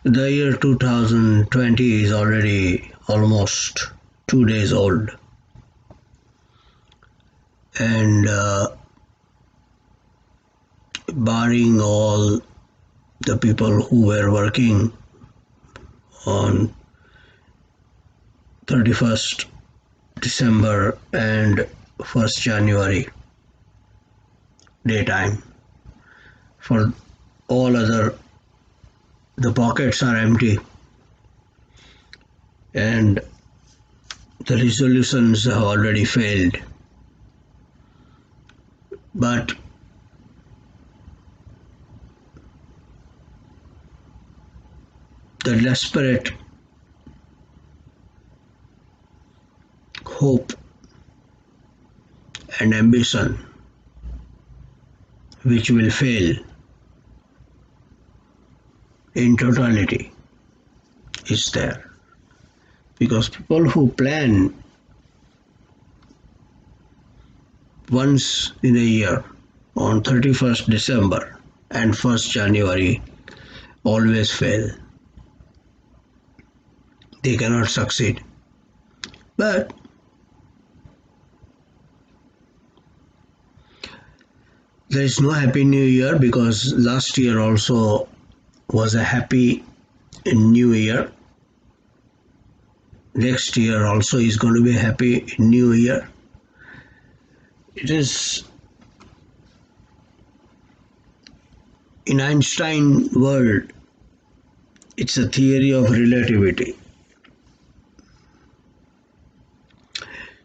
The year 2020 is already almost 2 days old, and barring all the people who were working on 31st December and 1st January daytime, for all other, the pockets are empty and the resolutions have already failed. But the desperate hope and ambition which will fail in totality is there, because people who plan once in a year on 31st December and 1st January always fail. They cannot succeed. But there is no Happy New Year, because last year also was a Happy New Year. Next year also is going to be a Happy New Year. It is in Einstein world, it's a theory of relativity.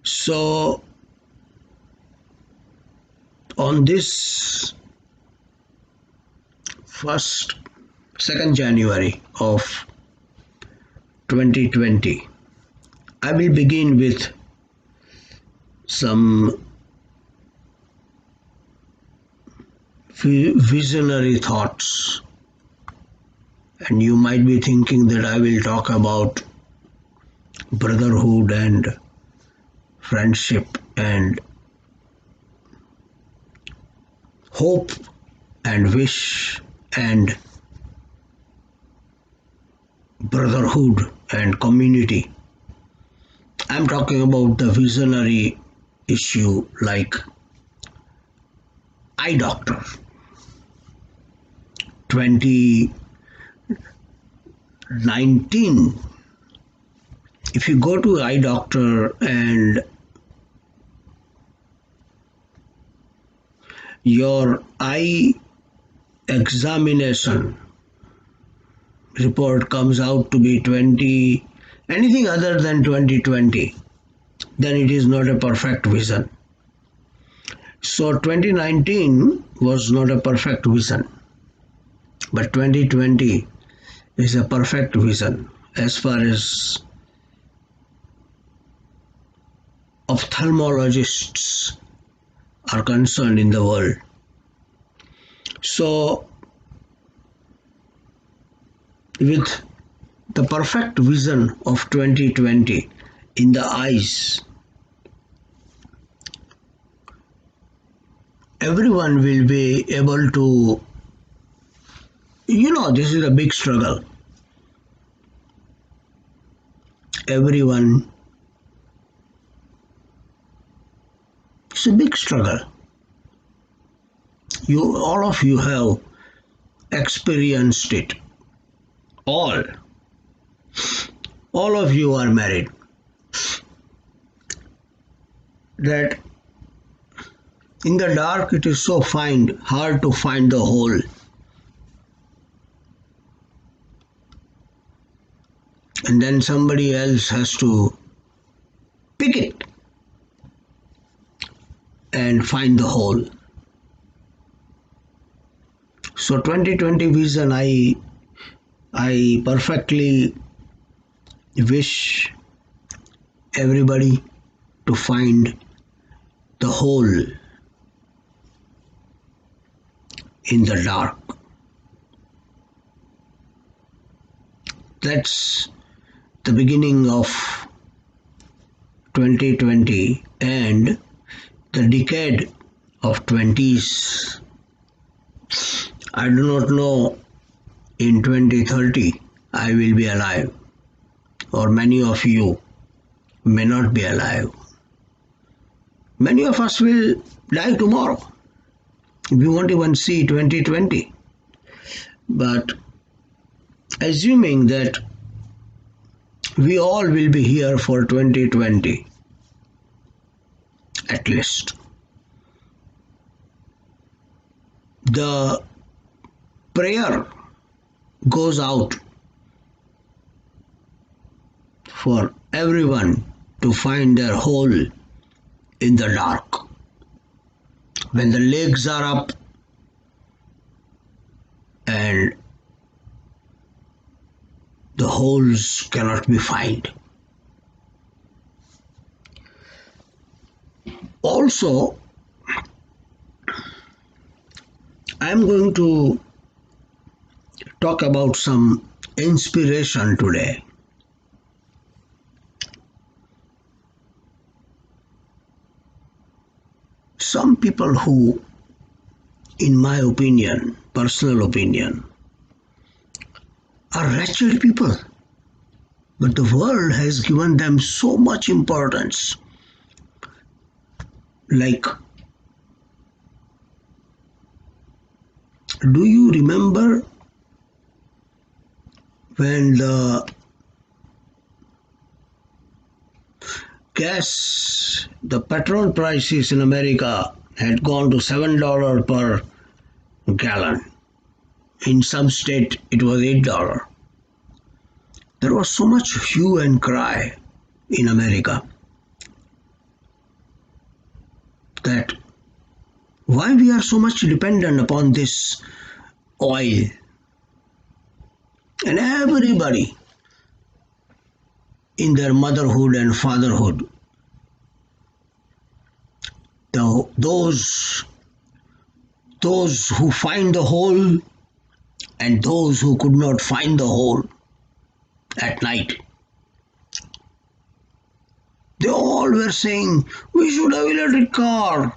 So on this 2nd January of 2020, I will begin with some visionary thoughts, and you might be thinking that I will talk about brotherhood and friendship and hope and wish and brotherhood and community. I'm talking about the visionary issue like eye doctor. 2019, if you go to eye doctor and your eye examination report comes out to be 20, anything other than 2020, then it is not a perfect vision. So 2019 was not a perfect vision, but 2020 is a perfect vision as far as ophthalmologists are concerned in the world. So with the perfect vision of 2020 in the eyes, everyone will be able to, this is a big struggle. Everyone, it's a big struggle. All of you have experienced it. All of you are married. That in the dark it is so hard to find the hole. And then somebody else has to pick it and find the hole. So 2020 vision, I perfectly wish everybody to find the hole in the dark. That's the beginning of 2020 and the decade of 20s. I do not know in 2030 I will be alive, or many of you may not be alive. Many of us will die tomorrow. We won't even see 2020. But assuming that we all will be here for 2020, at least, the prayer goes out for everyone to find their hole in the dark. When the legs are up and the holes cannot be found. Also, I am going to talk about some inspiration today. Some people who, in my opinion, personal opinion, are wretched people, but the world has given them so much importance. Like, do you remember when the petrol prices in America had gone to $7 per gallon? In some state it was $8. There was so much hue and cry in America that why we are so much dependent upon this oil. And everybody in their motherhood and fatherhood, those who find the hole and those who could not find the hole at night, they all were saying, we should have electric car,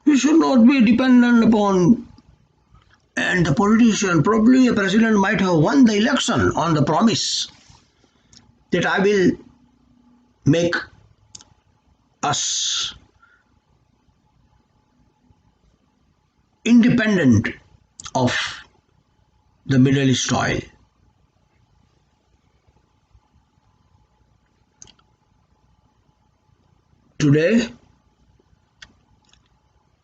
we should not be dependent upon. And the politician, probably a president, might have won the election on the promise that I will make us independent of the Middle East oil. Today,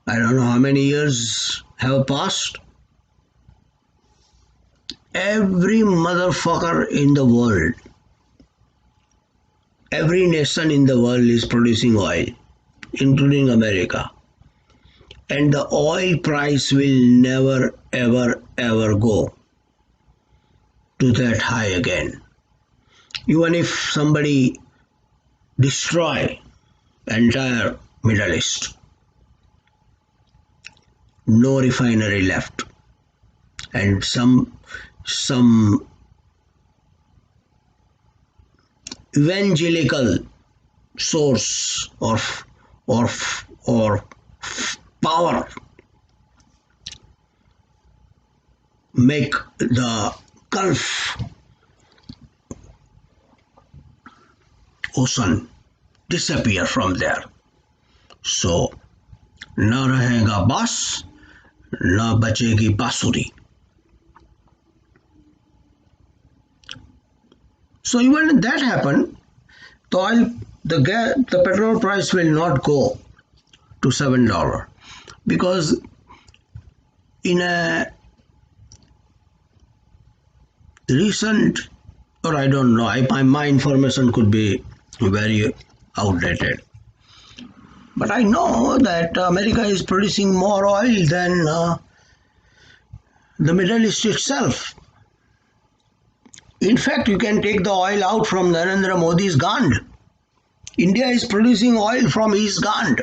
I don't know how many years have passed, every motherfucker in the world, every nation in the world is producing oil, including America. And the oil price will never ever ever go to that high again. Even if somebody destroy entire Middle East, no refinery left, and some evangelical source or power make the Gulf Ocean disappear from there. So न रहेगा बांस न बचेगी बांसुरी. So even if that happened, the petrol price will not go to $7, because in a recent, or I don't know, my information could be very outdated, but I know that America is producing more oil than the Middle East itself. In fact, you can take the oil out from Narendra Modi's Gand. India is producing oil from his Gand.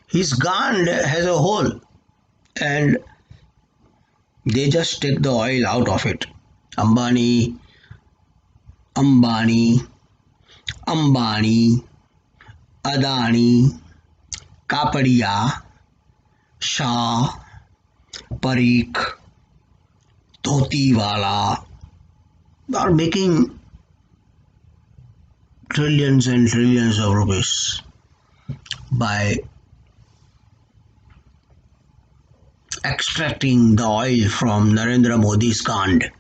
His Gand has a hole, and they just take the oil out of it. Ambani, Adani, Kapadia, Shah, Parikh, Dhoti are making trillions and trillions of rupees by extracting the oil from Narendra Modi's Gand,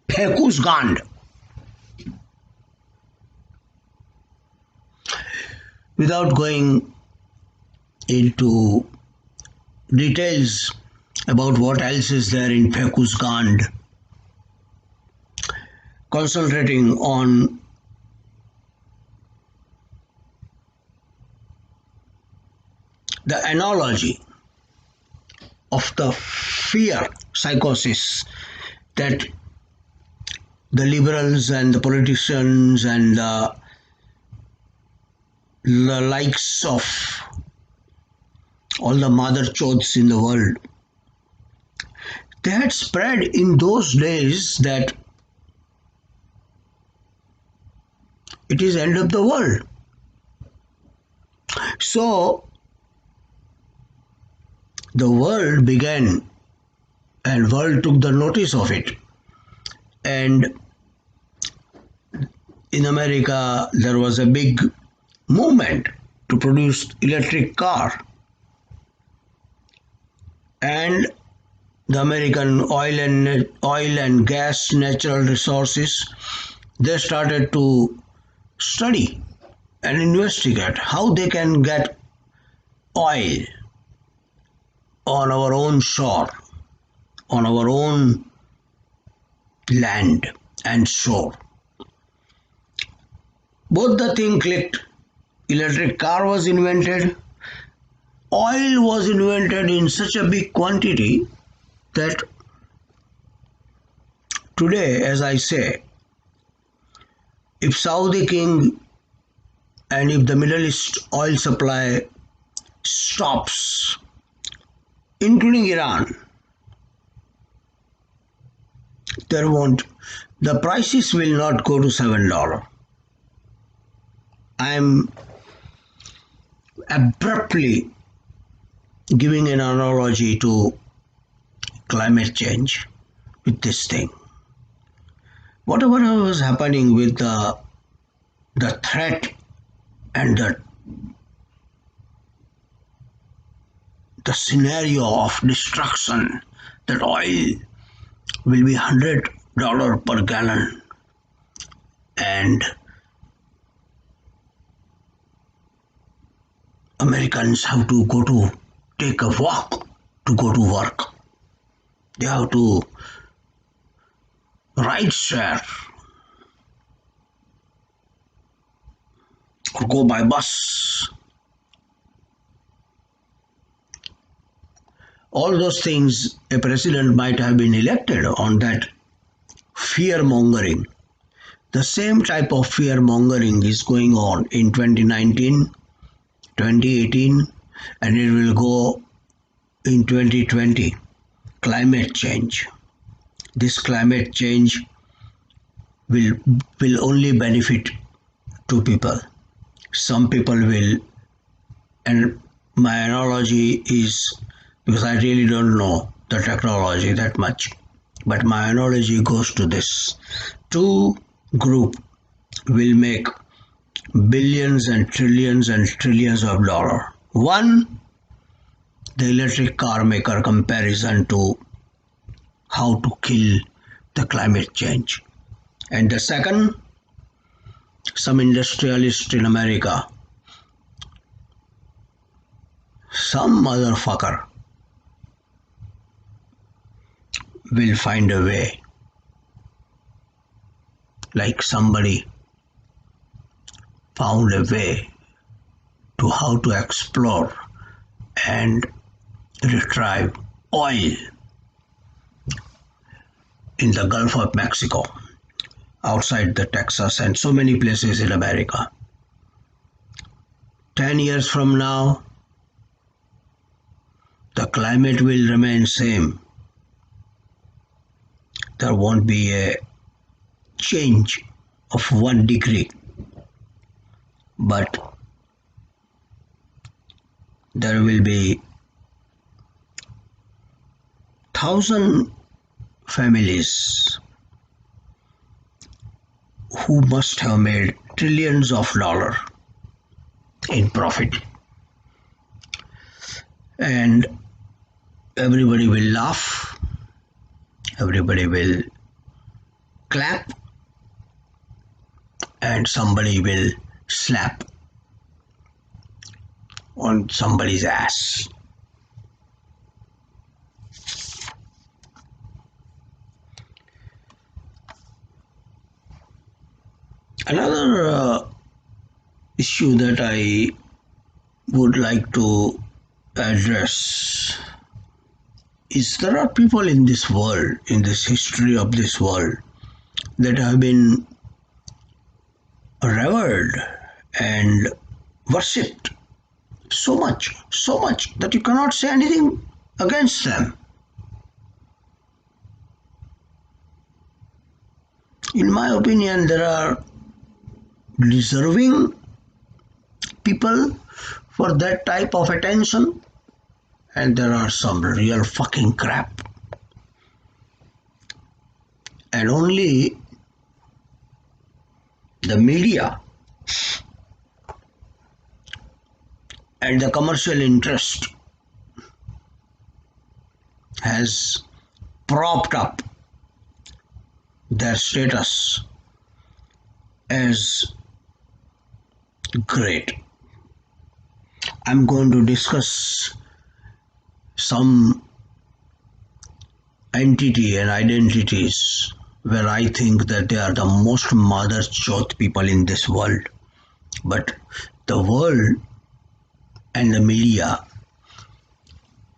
Pheku's Gand. Without going into details about what else is there in Pheku's Gand, concentrating on the analogy of the fear psychosis that the liberals and the politicians and the likes of all the mother chodes in the world, they had spread in those days that it is end of the world. So the world began and world took the notice of it, and in America there was a big movement to produce electric car, and the American oil and gas natural resources, they started to study and investigate how they can get oil on our own shore, on our own land and shore. Both the thing clicked. Electric car was invented. Oil was invented in such a big quantity that today, as I say, if Saudi king and if the Middle East oil supply stops, including Iran, the prices will not go to $7. I am abruptly giving an analogy to climate change with this thing. Whatever was happening with the threat and the scenario of destruction, that oil will be $100 per gallon, and Americans have to take a walk to go to work. They have to ride share or go by bus. All those things, a president might have been elected on that fear mongering. The same type of fear mongering is going on in 2019, 2018, and it will go in 2020. Climate change. This climate change will only benefit two people. Some people will, and my analogy is, because I really don't know the technology that much, but my analogy goes to this. Two group will make billions and trillions of dollars. One, the electric car maker comparison to how to kill the climate change. And the second, some industrialist in America, some motherfucker will find a way. Like somebody found a way to how to explore and retrieve oil in the Gulf of Mexico, outside the Texas and so many places in America. 10 years from now, the climate will remain same. There won't be a change of 1 degree, but there will be 1,000 families who must have made trillions of dollars in profit, and everybody will laugh, everybody will clap, and somebody will slap on somebody's ass. Another issue that I would like to address is there are people in this world, in this history of this world, that have been revered and worshipped so much that you cannot say anything against them. In my opinion, there are deserving people for that type of attention, and there are some real fucking crap. And only the media and the commercial interest has propped up their status as great. I'm going to discuss some entity and identities where I think that they are the most mother choth people in this world. But the world and the media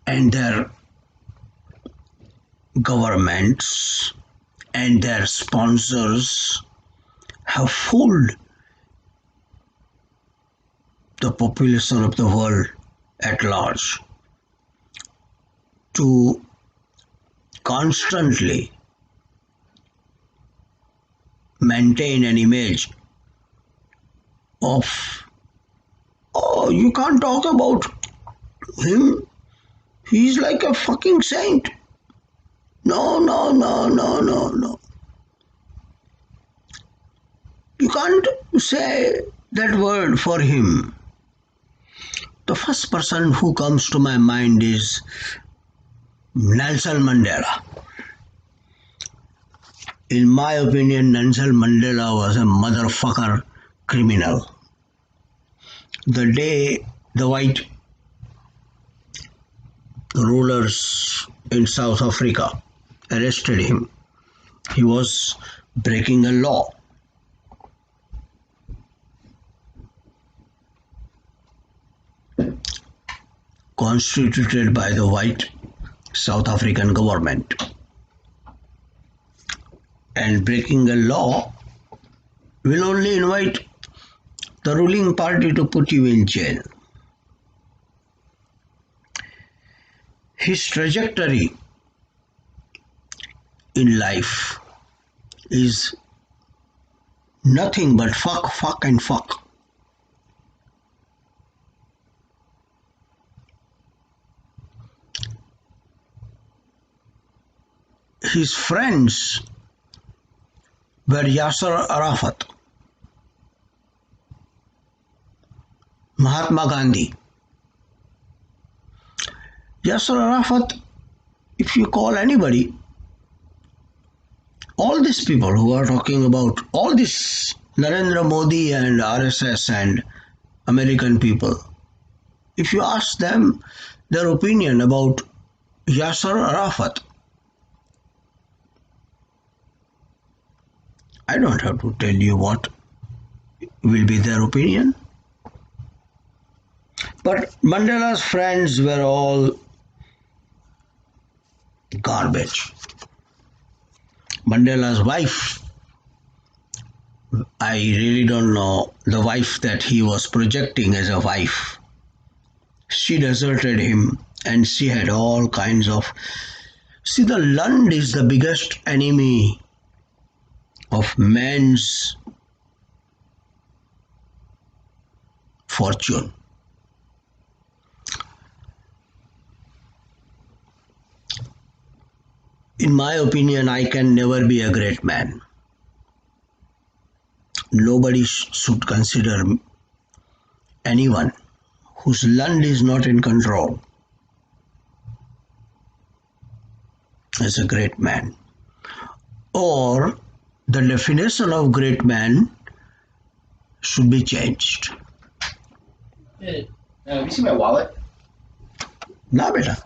and their governments and their sponsors have fooled the population of the world at large to constantly maintain an image of, oh, you can't talk about him, he's like a fucking saint. No, no, no, no, no, no. You can't say that word for him. The first person who comes to my mind is Nelson Mandela. In my opinion, Nelson Mandela was a motherfucker criminal. The day the white rulers in South Africa arrested him, he was breaking a law. Constituted by the white South African government. And breaking a law will only invite the ruling party to put you in jail. His trajectory in life is nothing but fuck, fuck, and fuck. His friends were Yasser Arafat, Mahatma Gandhi. Yasser Arafat, if you call anybody, all these people who are talking about, all this Narendra Modi and RSS and American people, if you ask them their opinion about Yasser Arafat, I don't have to tell you what will be their opinion. But Mandela's friends were all garbage. Mandela's wife, I really don't know the wife that he was projecting as a wife. She deserted him and she had all kinds of. See, the Lund is the biggest enemy of man's fortune. in my opinion, I can never be a great man. Nobody should consider anyone whose land is not in control as a great man. Or the definition of great man should be changed. Hey, have you seen my wallet? Na beta.